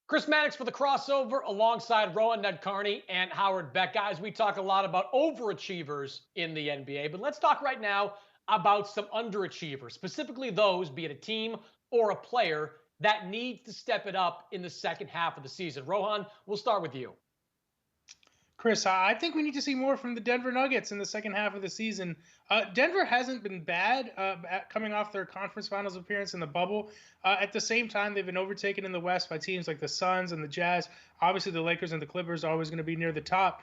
Chris Mannix for the crossover alongside Rowan Nedkarni and Howard Beck. Guys, we talk a lot about overachievers in the NBA, but let's talk right now about some underachievers, specifically those, be it a team or a player, that needs to step it up in the second half of the season. Rohan, we'll start with you. Chris, I think we need to see more from the Denver Nuggets in the second half of the season. Denver hasn't been bad coming off their conference finals appearance in the bubble. At the same time, they've been overtaken in the West by teams like the Suns and the Jazz. Obviously, the Lakers and the Clippers are always going to be near the top.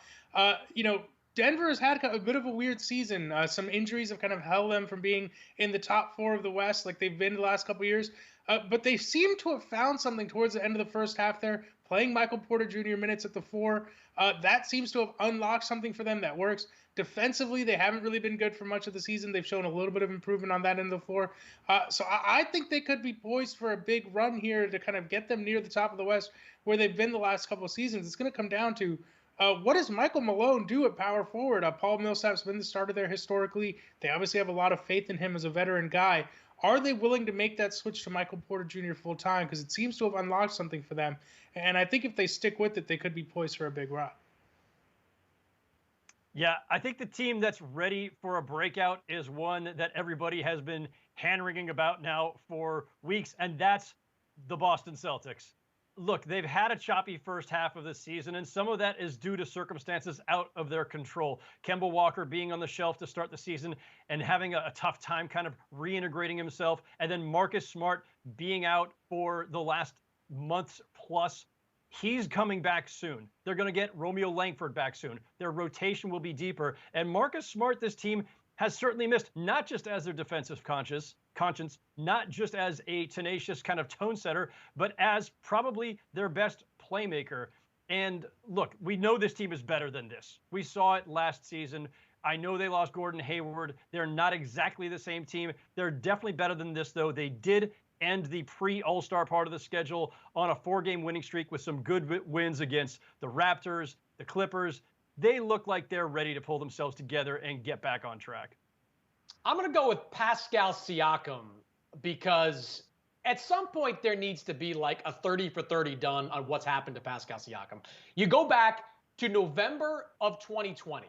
Denver has had a bit of a weird season. Some injuries have kind of held them from being in the top four of the West like they've been the last couple of years. But they seem to have found something towards the end of the first half there, playing Michael Porter Jr. minutes at the four. That seems to have unlocked something for them that works. Defensively, they haven't really been good for much of the season. They've shown a little bit of improvement on that end of the floor. So I think they could be poised for a big run here to kind of get them near the top of the West where they've been the last couple of seasons. It's going to come down to what does Michael Malone do at power forward? Paul Millsap's been the starter there historically. They obviously have a lot of faith in him as a veteran guy. Are they willing to make that switch to Michael Porter Jr. full time? Because it seems to have unlocked something for them. And I think if they stick with it, they could be poised for a big run. Yeah, I think the team that's ready for a breakout is one that everybody has been hand-wringing about now for weeks, and that's the Boston Celtics. Look, they've had a choppy first half of the season, and some of that is due to circumstances out of their control. Kemba Walker being on the shelf to start the season and having a tough time kind of reintegrating himself, and then Marcus Smart being out for the last months plus. He's coming back soon. They're going to get Romeo Langford back soon. Their rotation will be deeper. And Marcus Smart, this team has certainly missed, not just as their defensive conscience, not just as a tenacious kind of tone setter, but as probably their best playmaker. And look, we know this team is better than this. We saw it last season. I know they lost Gordon Hayward. They're not exactly the same team. They're definitely better than this, though. They did end the pre-All-Star part of the schedule on a 4-game winning streak with some good wins against the Raptors, the Clippers. They look like they're ready to pull themselves together and get back on track. I'm going to go with Pascal Siakam because at some point there needs to be like a 30 for 30 done on what's happened to Pascal Siakam. You go back to November of 2020,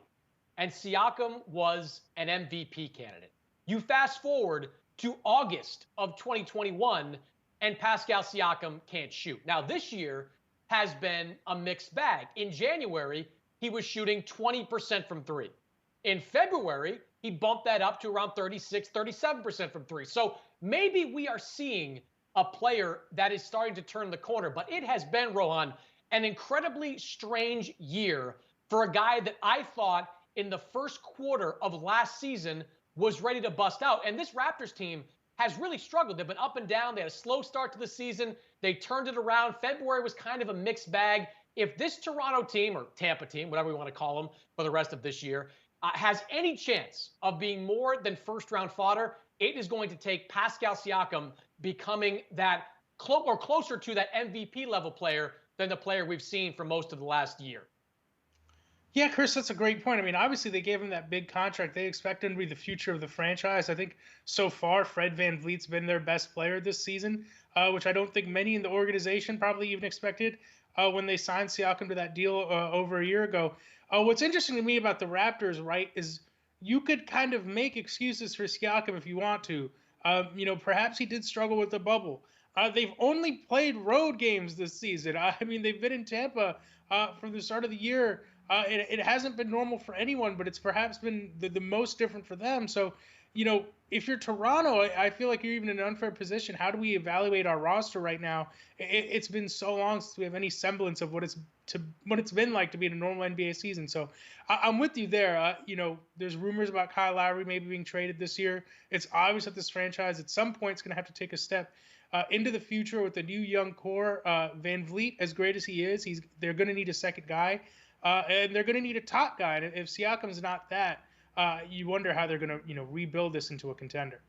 and Siakam was an MVP candidate. You fast forward to August of 2021, and Pascal Siakam can't shoot. Now, this year has been a mixed bag. In January, he was shooting 20% from three. In February, he bumped that up to around 36, 37% from three. So maybe we are seeing a player that is starting to turn the corner, but it has been, Rohan, an incredibly strange year for a guy that I thought in the first quarter of last season was ready to bust out. And this Raptors team has really struggled. They've been up and down. They had a slow start to the season. They turned it around. February was kind of a mixed bag. If this Toronto team, or Tampa team, whatever we want to call them for the rest of this year, has any chance of being more than first-round fodder, it is going to take Pascal Siakam becoming that or closer to that MVP level player than the player we've seen for most of the last year. Yeah, Chris, that's a great point. I mean, obviously they gave him that big contract. They expect him to be the future of the franchise. I think so far Fred VanVleet's been their best player this season, which I don't think many in the organization probably even expected when they signed Siakam to that deal over a year ago. What's interesting to me about the Raptors, right, is you could kind of make excuses for Siakam if you want to. Perhaps he did struggle with the bubble. They've only played road games this season. I mean, they've been in Tampa from the start of the year. It hasn't been normal for anyone, but it's perhaps been the most different for them. So, if you're Toronto, I feel like you're even in an unfair position. How do we evaluate our roster right now? It's been so long since we have any semblance of what it's been like to be in a normal NBA season. So I'm with you there. There's rumors about Kyle Lowry maybe being traded this year. It's obvious that this franchise at some point is going to have to take a step into the future with a new young core. VanVleet, as great as he is, they're going to need a second guy. And they're going to need a top guy. And if Siakam's not that, you wonder how they're going to, rebuild this into a contender.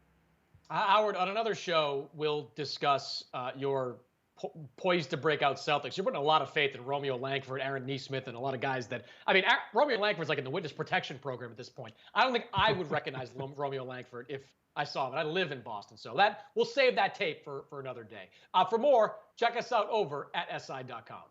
Howard, on another show, we'll discuss your poised to break out Celtics. You're putting a lot of faith in Romeo Langford, Aaron Nesmith, and a lot of guys that, Romeo Langford's like in the witness protection program at this point. I don't think I would recognize Romeo Langford if I saw it. I live in Boston, so that we'll save that tape for another day. For more, check us out over at si.com.